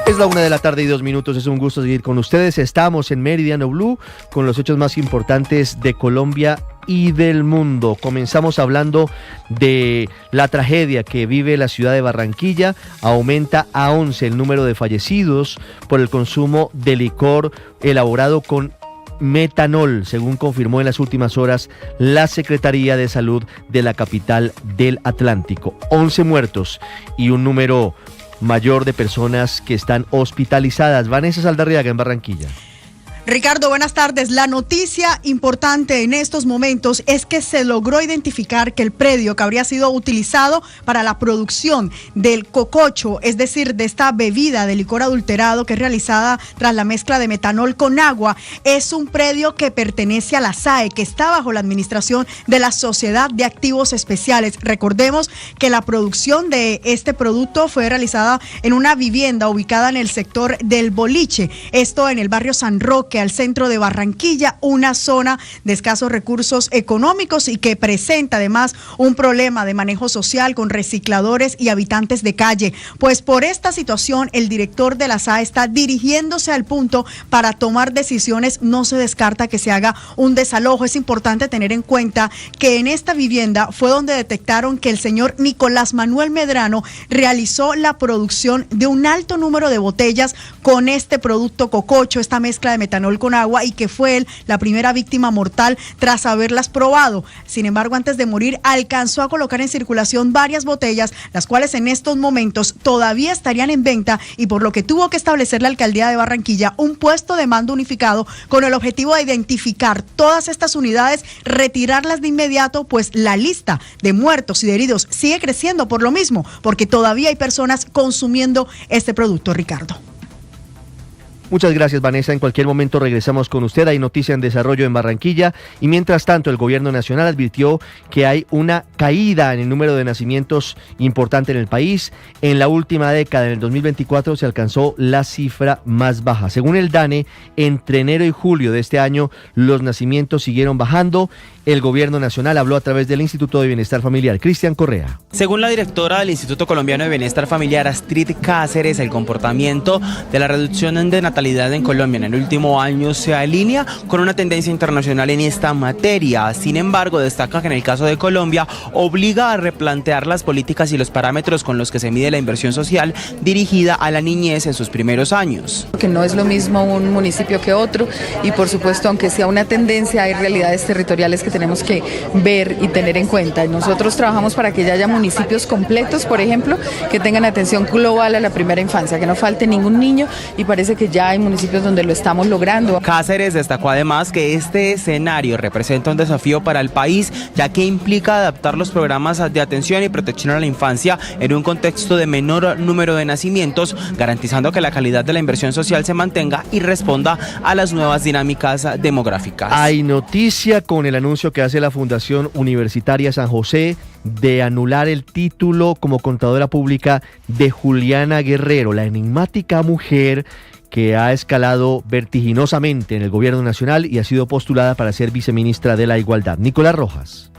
Es la 1:02 p.m, es un gusto seguir con ustedes. Estamos en Meridiano Blue con los hechos más importantes de Colombia y del mundo. Comenzamos hablando de la tragedia que vive la ciudad de Barranquilla. Aumenta a 11 el número de fallecidos por el consumo de licor elaborado con metanol, según confirmó en las últimas horas la Secretaría de Salud de la capital del Atlántico. 11 muertos y un número mayor de personas que están hospitalizadas. Vanessa Saldarriaga en Barranquilla. Ricardo, buenas tardes. La noticia importante en estos momentos es que se logró identificar que el predio que habría sido utilizado para la producción del cococho, es decir, de esta bebida de licor adulterado que es realizada tras la mezcla de metanol con agua, es un predio que pertenece a la SAE, que está bajo la administración de la Sociedad de Activos Especiales. Recordemos que la producción de este producto fue realizada en una vivienda ubicada en el sector del Boliche, esto en el barrio San Roque, al centro de Barranquilla, una zona de escasos recursos económicos y que presenta además un problema de manejo social con recicladores y habitantes de calle. Pues por esta situación el director de la SAE está dirigiéndose al punto para tomar decisiones. No se descarta que se haga un desalojo. Es importante tener en cuenta que en esta vivienda fue donde detectaron que el señor Nicolás Manuel Medrano realizó la producción de un alto número de botellas con este producto cococho, esta mezcla de metanol con agua, y que fue él la primera víctima mortal tras haberlas probado. Sin embargo, antes de morir alcanzó a colocar en circulación varias botellas, las cuales en estos momentos todavía estarían en venta, y por lo que tuvo que establecer la alcaldía de Barranquilla un puesto de mando unificado con el objetivo de identificar todas estas unidades, retirarlas de inmediato, pues la lista de muertos y de heridos sigue creciendo por lo mismo, porque todavía hay personas consumiendo este producto, Ricardo. Muchas gracias, Vanessa. En cualquier momento regresamos con usted. Hay noticia en desarrollo en Barranquilla y mientras tanto el gobierno nacional advirtió que hay una caída en el número de nacimientos importante en el país. En la última década, en el 2024, se alcanzó la cifra más baja. Según el DANE, entre enero y julio de este año los nacimientos siguieron bajando. El gobierno nacional habló a través del Instituto de Bienestar Familiar. Cristian Correa. Según la directora del Instituto Colombiano de Bienestar Familiar, Astrid Cáceres, el comportamiento de la reducción de natalidad en Colombia en el último año se alinea con una tendencia internacional en esta materia. Sin embargo, destaca que en el caso de Colombia obliga a replantear las políticas y los parámetros con los que se mide la inversión social dirigida a la niñez en sus primeros años. Que no es lo mismo un municipio que otro, y por supuesto, aunque sea una tendencia, hay realidades territoriales que tenemos que ver y tener en cuenta. Nosotros trabajamos para que ya haya municipios completos, por ejemplo, que tengan atención global a la primera infancia, que no falte ningún niño, y parece que ya hay municipios donde lo estamos logrando. Cáceres destacó además que este escenario representa un desafío para el país, ya que implica adaptar los programas de atención y protección a la infancia en un contexto de menor número de nacimientos, garantizando que la calidad de la inversión social se mantenga y responda a las nuevas dinámicas demográficas. Hay noticia con el anuncio que hace la Fundación Universitaria San José de anular el título como contadora pública de Juliana Guerrero, la enigmática mujer que ha escalado vertiginosamente en el gobierno nacional y ha sido postulada para ser viceministra de la Igualdad. Nicolás Rojas.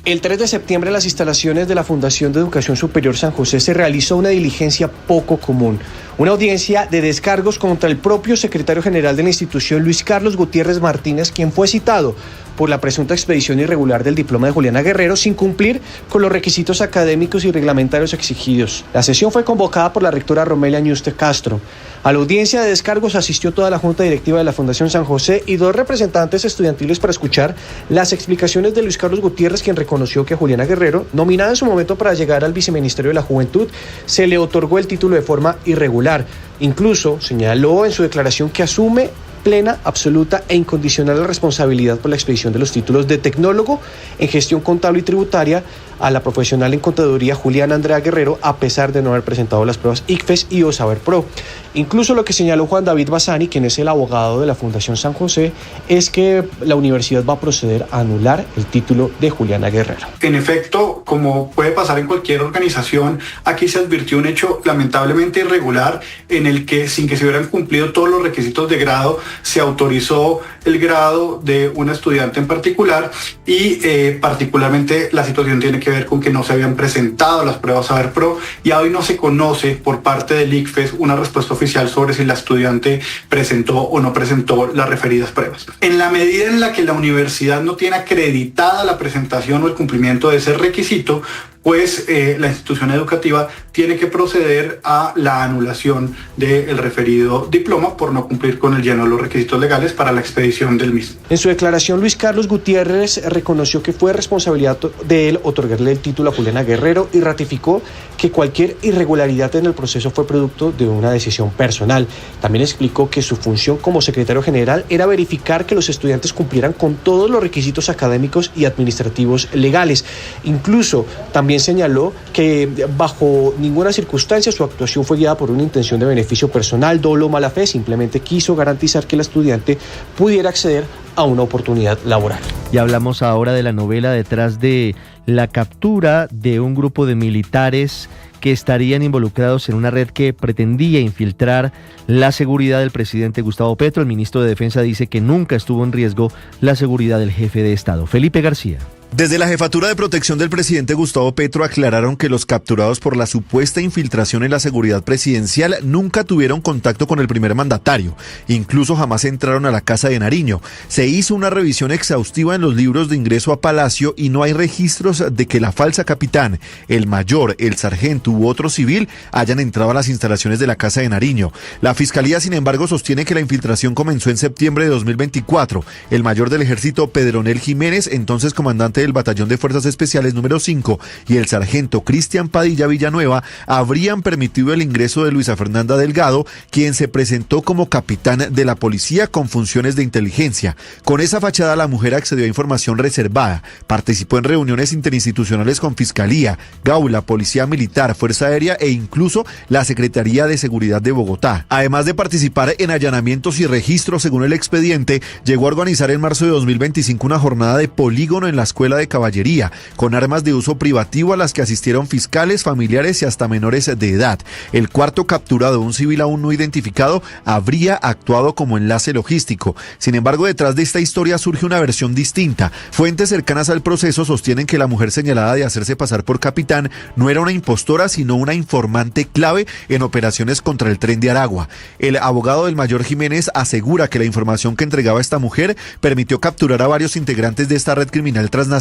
El 3 de septiembre en las instalaciones de la Fundación de Educación Superior San José se realizó una diligencia poco común, una audiencia de descargos contra el propio secretario general de la institución, Luis Carlos Gutiérrez Martínez, quien fue citado por la presunta expedición irregular del diploma de Juliana Guerrero sin cumplir con los requisitos académicos y reglamentarios exigidos. La sesión fue convocada por la rectora Romelia Ñuste Castro. A la audiencia de descargos asistió toda la Junta Directiva de la Fundación San José y 2 representantes estudiantiles para escuchar las explicaciones de Luis Carlos Gutiérrez, quien reconoció que a Juliana Guerrero, nominada en su momento para llegar al Viceministerio de la Juventud, se le otorgó el título de forma irregular. Incluso señaló en su declaración que asume plena, absoluta e incondicional la responsabilidad por la expedición de los títulos de tecnólogo en gestión contable y tributaria a la profesional en contaduría Juliana Andrea Guerrero, a pesar de no haber presentado las pruebas ICFES y o Saber Pro. Incluso lo que señaló Juan David Bassani, quien es el abogado de la Fundación San José, es que la universidad va a proceder a anular el título de Juliana Guerrero. En efecto, como puede pasar en cualquier organización, aquí se advirtió un hecho lamentablemente irregular en el que, sin que se hubieran cumplido todos los requisitos de grado, se autorizó el grado de una estudiante en particular y particularmente la situación tiene que ver con que no se habían presentado las pruebas Saber Pro y hoy no se conoce por parte del ICFES una respuesta oficial sobre si la estudiante presentó o no presentó las referidas pruebas. En la medida en la que la universidad no tiene acreditada la presentación o el cumplimiento de ese requisito, pues la institución educativa tiene que proceder a la anulación del referido diploma por no cumplir con el lleno de los requisitos legales para la expedición del mismo. En su declaración, Luis Carlos Gutiérrez reconoció que fue responsabilidad de él otorgarle el título a Juliana Guerrero y ratificó que cualquier irregularidad en el proceso fue producto de una decisión personal. También explicó que su función como secretario general era verificar que los estudiantes cumplieran con todos los requisitos académicos y administrativos legales. Incluso también señaló que bajo ninguna circunstancia su actuación fue guiada por una intención de beneficio personal, dolo o mala fe, simplemente quiso garantizar que el estudiante pudiera acceder a una oportunidad laboral. Y hablamos ahora de la novela detrás de la captura de un grupo de militares que estarían involucrados en una red que pretendía infiltrar la seguridad del presidente Gustavo Petro. El ministro de Defensa dice que nunca estuvo en riesgo la seguridad del jefe de Estado. Felipe García. Desde la Jefatura de Protección del presidente Gustavo Petro aclararon que los capturados por la supuesta infiltración en la seguridad presidencial nunca tuvieron contacto con el primer mandatario, incluso jamás entraron a la casa de Nariño. Se hizo una revisión exhaustiva en los libros de ingreso a Palacio y no hay registros de que la falsa capitán, el mayor, el sargento u otro civil hayan entrado a las instalaciones de la casa de Nariño. La Fiscalía, sin embargo, sostiene que la infiltración comenzó en septiembre de 2024. El mayor del ejército, Pedronel Jiménez, entonces comandante del Batallón de Fuerzas Especiales número 5, y el sargento Cristian Padilla Villanueva habrían permitido el ingreso de Luisa Fernanda Delgado, quien se presentó como capitán de la policía con funciones de inteligencia. Con esa fachada, la mujer accedió a información reservada, participó en reuniones interinstitucionales con Fiscalía, Gaula, Policía Militar, Fuerza Aérea e incluso la Secretaría de Seguridad de Bogotá. Además de participar en allanamientos y registros según el expediente, llegó a organizar en marzo de 2025 una jornada de polígono en la Escuela de Caballería, con armas de uso privativo a las que asistieron fiscales, familiares y hasta menores de edad. El cuarto capturado, un civil aún no identificado, habría actuado como enlace logístico. Sin embargo, detrás de esta historia surge una versión distinta. Fuentes cercanas al proceso sostienen que la mujer señalada de hacerse pasar por capitán no era una impostora, sino una informante clave en operaciones contra el Tren de Aragua. El abogado del mayor Jiménez asegura que la información que entregaba esta mujer permitió capturar a varios integrantes de esta red criminal transnacional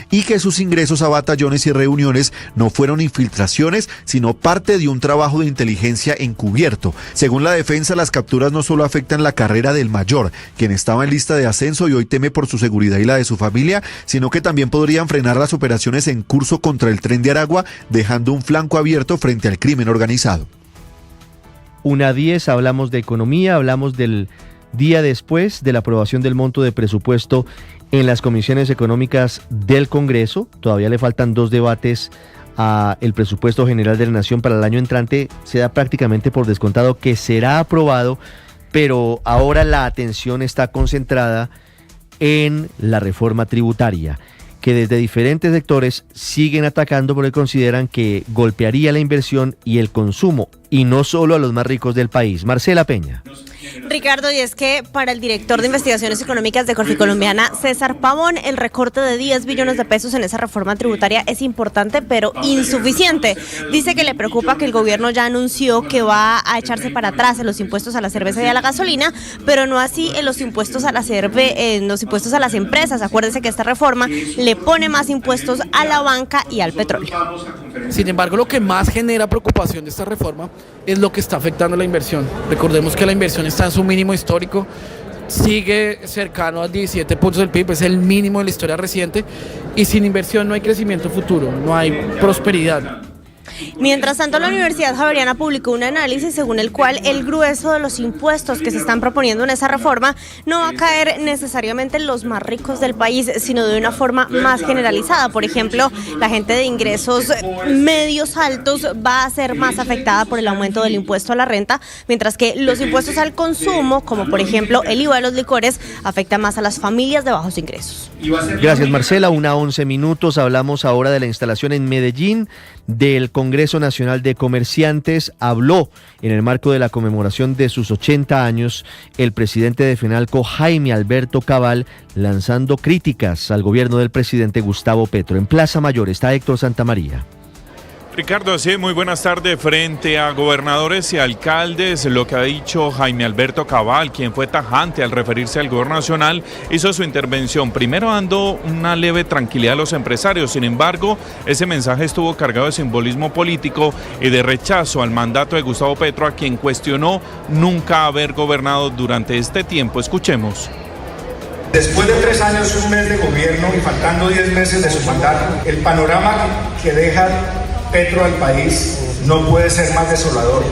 y que sus ingresos a batallones y reuniones no fueron infiltraciones, sino parte de un trabajo de inteligencia encubierto. Según la defensa, las capturas no solo afectan la carrera del mayor, quien estaba en lista de ascenso y hoy teme por su seguridad y la de su familia, sino que también podrían frenar las operaciones en curso contra el Tren de Aragua, dejando un flanco abierto frente al crimen organizado. 1:10, hablamos de economía, hablamos del día después de la aprobación del monto de presupuesto en las comisiones económicas del Congreso. Todavía le faltan 2 debates a el presupuesto general de la Nación para el año entrante. Se da prácticamente por descontado que será aprobado, pero ahora la atención está concentrada en la reforma tributaria, que desde diferentes sectores siguen atacando porque consideran que golpearía la inversión y el consumo, y no solo a los más ricos del país. Marcela Peña. Ricardo, y es que para el director de Investigaciones Económicas de Corficolombiana, César Pavón, el recorte de 10 billones de pesos en esa reforma tributaria es importante, pero insuficiente. Dice que le preocupa que el gobierno ya anunció que va a echarse para atrás en los impuestos a la cerveza y a la gasolina, pero no así en los impuestos a los impuestos a las empresas. Acuérdense que esta reforma le pone más impuestos a la banca y al petróleo. Sin embargo, lo que más genera preocupación de esta reforma es lo que está afectando la inversión. Recordemos que la inversión está en su mínimo histórico, sigue cercano al 17 puntos del PIB, es el mínimo de la historia reciente, y sin inversión no hay crecimiento futuro, no hay prosperidad. Mientras tanto, la Universidad Javeriana publicó un análisis según el cual el grueso de los impuestos que se están proponiendo en esa reforma no va a caer necesariamente en los más ricos del país, sino de una forma más generalizada. Por ejemplo, la gente de ingresos medios altos va a ser más afectada por el aumento del impuesto a la renta, mientras que los impuestos al consumo, como por ejemplo el IVA de los licores, afecta más a las familias de bajos ingresos. Gracias, Marcela. 1:11. Hablamos ahora de la instalación en Medellín del Congreso Nacional de Comerciantes. Habló en el marco de la conmemoración de sus 80 años el presidente de FENALCO, Jaime Alberto Cabal, lanzando críticas al gobierno del presidente Gustavo Petro. En Plaza Mayor está Héctor Santamaría. Ricardo, así muy buenas tardes. Frente a gobernadores y alcaldes, lo que ha dicho Jaime Alberto Cabal, quien fue tajante al referirse al gobierno nacional, hizo su intervención primero dando una leve tranquilidad a los empresarios. Sin embargo, ese mensaje estuvo cargado de simbolismo político y de rechazo al mandato de Gustavo Petro, a quien cuestionó nunca haber gobernado durante este tiempo. Escuchemos. Después de 3 años y un mes de gobierno y faltando 10 meses de su mandato, el panorama que deja Petro al país no puede ser más desolador.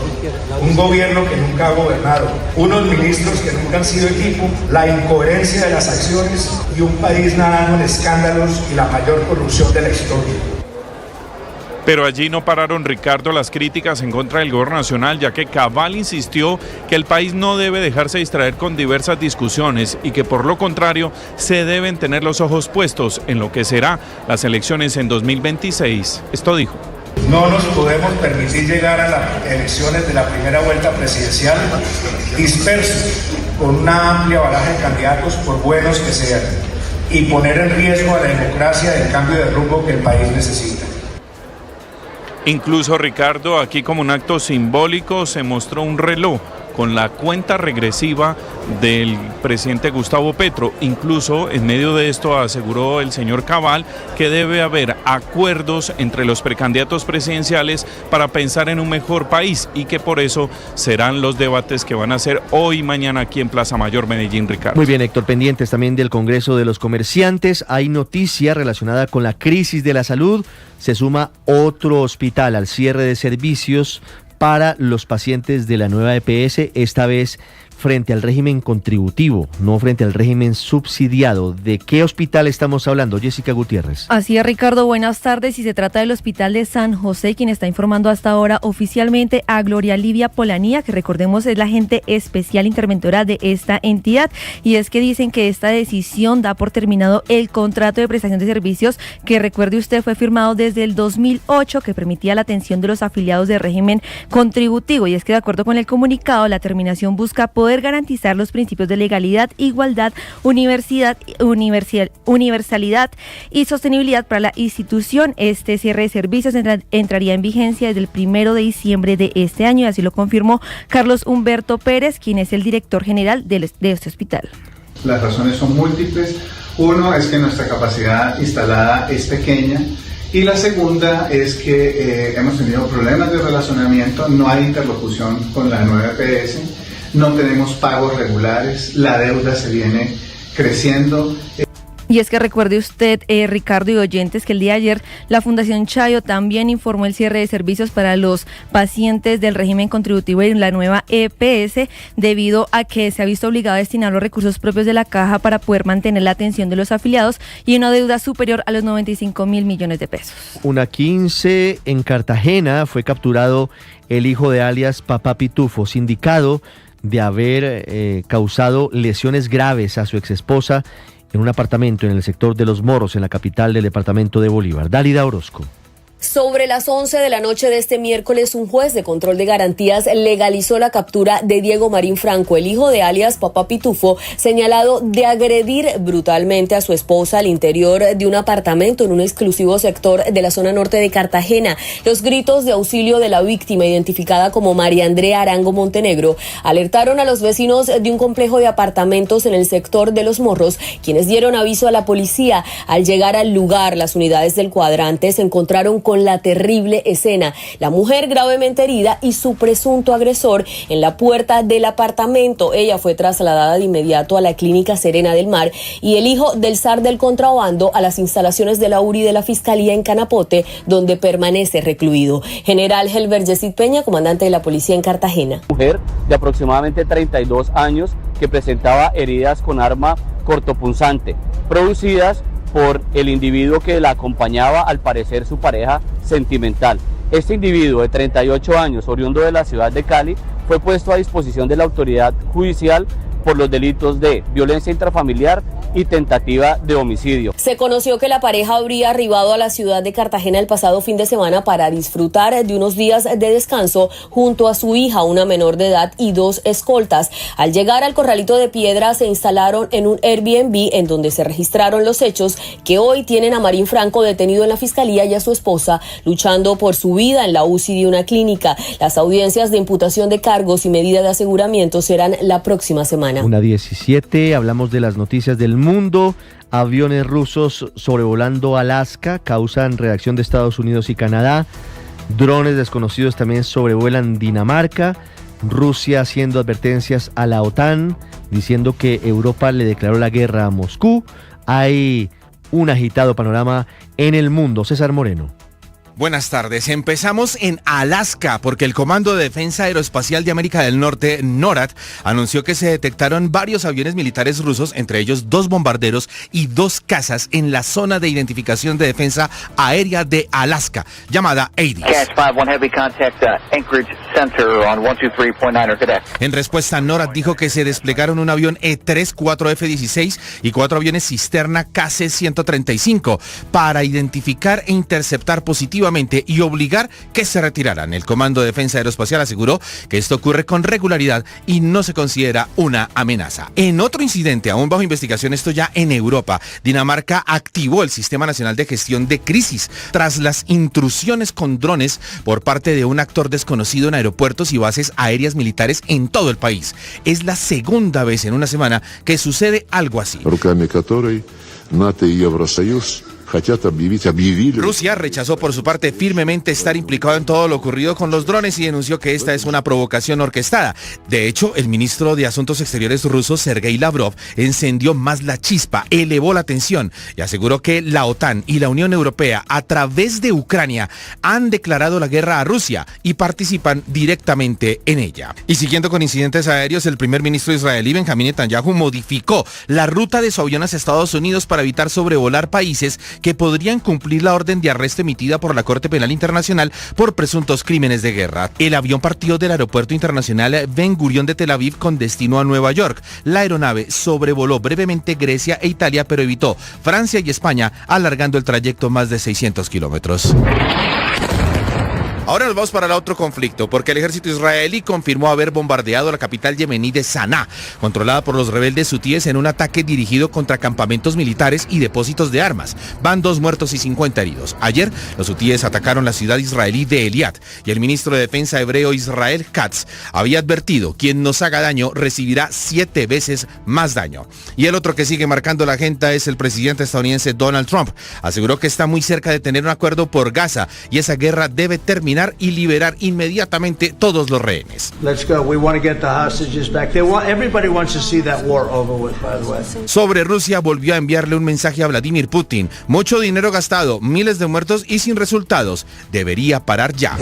Un gobierno que nunca ha gobernado, unos ministros que nunca han sido equipo, la incoherencia de las acciones y un país nadando en escándalos y la mayor corrupción de la historia. Pero allí no pararon, Ricardo, las críticas en contra del gobierno nacional, ya que Cabal insistió que el país no debe dejarse distraer con diversas discusiones y que por lo contrario se deben tener los ojos puestos en lo que será las elecciones en 2026. Esto dijo. No nos podemos permitir llegar a las elecciones de la primera vuelta presidencial dispersos, con una amplia baraja de candidatos, por buenos que sean, y poner en riesgo a la democracia y el cambio de rumbo que el país necesita. Incluso, Ricardo, aquí como un acto simbólico se mostró un reloj con la cuenta regresiva del presidente Gustavo Petro. Incluso en medio de esto aseguró el señor Cabal que debe haber acuerdos entre los precandidatos presidenciales para pensar en un mejor país y que por eso serán los debates que van a ser hoy y mañana aquí en Plaza Mayor, Medellín, Ricardo. Muy bien, Héctor, pendientes también del Congreso de los Comerciantes. Hay noticia relacionada con la crisis de la salud. Se suma otro hospital al cierre de servicios para los pacientes de la nueva EPS, esta vez frente al régimen contributivo, no frente al régimen subsidiado. ¿De qué hospital estamos hablando, Jessica Gutiérrez? Así es, Ricardo, buenas tardes. Y se trata del Hospital de San José, quien está informando hasta ahora oficialmente a Gloria Livia Polanía, que recordemos es la agente especial interventora de esta entidad. Y es que dicen que esta decisión da por terminado el contrato de prestación de servicios que, recuerde usted, fue firmado desde el 2008, que permitía la atención de los afiliados del régimen contributivo. Y es que, de acuerdo con el comunicado, la terminación busca poder garantizar los principios de legalidad, igualdad, universalidad y sostenibilidad para la institución. Este cierre de servicios entraría en vigencia desde el 1 de diciembre de este año, y así lo confirmó Carlos Humberto Pérez, quien es el director general de este hospital. Las razones son múltiples. Uno es que nuestra capacidad instalada es pequeña. Y la segunda es que hemos tenido problemas de relacionamiento, no hay interlocución con la nueva EPS. No tenemos pagos regulares, la deuda se viene creciendo. Y es que recuerde usted, Ricardo y oyentes, que el día de ayer la Fundación Chayo también informó el cierre de servicios para los pacientes del régimen contributivo en la nueva EPS, debido a que se ha visto obligado a destinar los recursos propios de la caja para poder mantener la atención de los afiliados y una deuda superior a los 95.000 millones de pesos. 1:15 en Cartagena fue capturado el hijo de alias Papá Pitufo, sindicado de haber causado lesiones graves a su exesposa en un apartamento en el sector de Los Morros, en la capital del departamento de Bolívar. Dálida Orozco. Sobre las 11 de la noche de este miércoles, un juez de control de garantías legalizó la captura de Diego Marín Franco, el hijo de alias Papá Pitufo, señalado de agredir brutalmente a su esposa al interior de un apartamento en un exclusivo sector de la zona norte de Cartagena. Los gritos de auxilio de la víctima, identificada como María Andrea Arango Montenegro, alertaron a los vecinos de un complejo de apartamentos en el sector de Los Morros, quienes dieron aviso a la policía. Al llegar al lugar, las unidades del cuadrante se encontraron con la terrible escena: la mujer gravemente herida y su presunto agresor en la puerta del apartamento. Ella fue trasladada de inmediato a la clínica Serena del Mar y el hijo del zar del contrabando a las instalaciones de la URI de la Fiscalía en Canapote, donde permanece recluido. General Helber Yesid Peña, comandante de la policía en Cartagena. Mujer de aproximadamente 32 años que presentaba heridas con arma cortopunzante, producidas por el individuo que la acompañaba, al parecer su pareja sentimental. Este individuo de 38 años, oriundo de la ciudad de Cali, fue puesto a disposición de la autoridad judicial por los delitos de violencia intrafamiliar y tentativa de homicidio. Se conoció que la pareja habría arribado a la ciudad de Cartagena el pasado fin de semana para disfrutar de unos días de descanso junto a su hija, una menor de edad, y 2 escoltas. Al llegar al Corralito de Piedra se instalaron en un Airbnb en donde se registraron los hechos que hoy tienen a Marín Franco detenido en la fiscalía y a su esposa luchando por su vida en la UCI de una clínica. Las audiencias de imputación de cargos y medida de aseguramiento serán la próxima semana. 1:17, hablamos de las noticias del mundo. Aviones rusos sobrevolando Alaska causan reacción de Estados Unidos y Canadá. Drones desconocidos también sobrevuelan Dinamarca. Rusia haciendo advertencias a la OTAN, diciendo que Europa le declaró la guerra a Moscú. Hay un agitado panorama en el mundo. César Moreno. Buenas tardes. Empezamos en Alaska porque el Comando de Defensa Aeroespacial de América del Norte, NORAD, anunció que se detectaron varios aviones militares rusos, entre ellos 2 bombarderos y 2 cazas en la zona de identificación de defensa aérea de Alaska, llamada ADIS. En respuesta, NORAD dijo que se desplegaron un avión E-3, 4 F-16 y 4 aviones cisterna KC-135 para identificar e interceptar positivamente y obligar que se retiraran. El Comando de Defensa Aeroespacial aseguró que esto ocurre con regularidad y no se considera una amenaza. En otro incidente, aún bajo investigación, esto ya en Europa, Dinamarca activó el Sistema Nacional de Gestión de Crisis tras las intrusiones con drones por parte de un actor desconocido en aeropuertos y bases aéreas militares en todo el país. Es la segunda vez en una semana que sucede algo así. Rusia rechazó por su parte firmemente estar implicado en todo lo ocurrido con los drones y denunció que esta es una provocación orquestada. De hecho, el ministro de Asuntos Exteriores ruso, Sergei Lavrov, encendió más la chispa, elevó la tensión y aseguró que la OTAN y la Unión Europea, a través de Ucrania, han declarado la guerra a Rusia y participan directamente en ella. Y siguiendo con incidentes aéreos, el primer ministro israelí, Benjamín Netanyahu, modificó la ruta de su avión hacia Estados Unidos para evitar sobrevolar países que podrían cumplir la orden de arresto emitida por la Corte Penal Internacional por presuntos crímenes de guerra. El avión partió del aeropuerto internacional Ben Gurion de Tel Aviv con destino a Nueva York. La aeronave sobrevoló brevemente Grecia e Italia, pero evitó Francia y España, alargando el trayecto más de 600 kilómetros. Ahora nos vamos para el otro conflicto, porque el ejército israelí confirmó haber bombardeado la capital yemení de Saná, controlada por los rebeldes hutíes, en un ataque dirigido contra campamentos militares y depósitos de armas. Van 2 muertos y 50 heridos. Ayer, los hutíes atacaron la ciudad israelí de Eliat, y el ministro de Defensa hebreo Israel Katz había advertido: quien nos haga daño recibirá 7 veces más daño. Y el otro que sigue marcando la agenda es el presidente estadounidense Donald Trump. Aseguró que está muy cerca de tener un acuerdo por Gaza, y esa guerra debe terminar y liberar inmediatamente todos los rehenes. Sobre Rusia, volvió a enviarle un mensaje a Vladimir Putin: mucho dinero gastado, miles de muertos y sin resultados. Debería parar ya.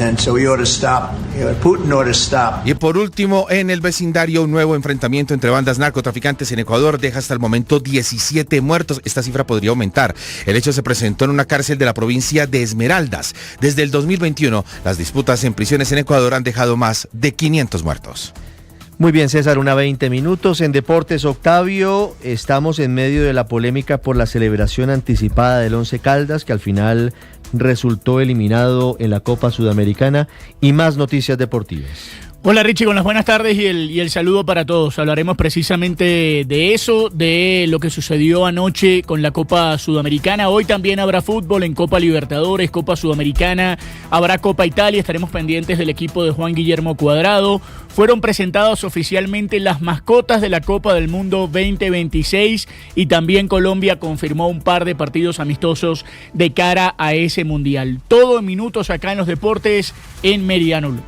Y por último, en el vecindario, un nuevo enfrentamiento entre bandas narcotraficantes en Ecuador deja hasta el momento 17 muertos. Esta cifra podría aumentar. El hecho se presentó en una cárcel de la provincia de Esmeraldas. Desde el 2021, las disputas en prisiones en Ecuador han dejado más de 500 muertos. Muy bien, César, 1:20. En Deportes, Octavio, estamos en medio de la polémica por la celebración anticipada del Once Caldas, que al final resultó eliminado en la Copa Sudamericana, y más noticias deportivas. Hola Richie, con las buenas tardes y el saludo para todos. Hablaremos precisamente de eso, de lo que sucedió anoche con la Copa Sudamericana. Hoy también habrá fútbol en Copa Libertadores, Copa Sudamericana, habrá Copa Italia. Estaremos pendientes del equipo de Juan Guillermo Cuadrado. Fueron presentadas oficialmente las mascotas de la Copa del Mundo 2026 y también Colombia confirmó un par de partidos amistosos de cara a ese mundial. Todo en minutos acá en los deportes en Meridiano Blue.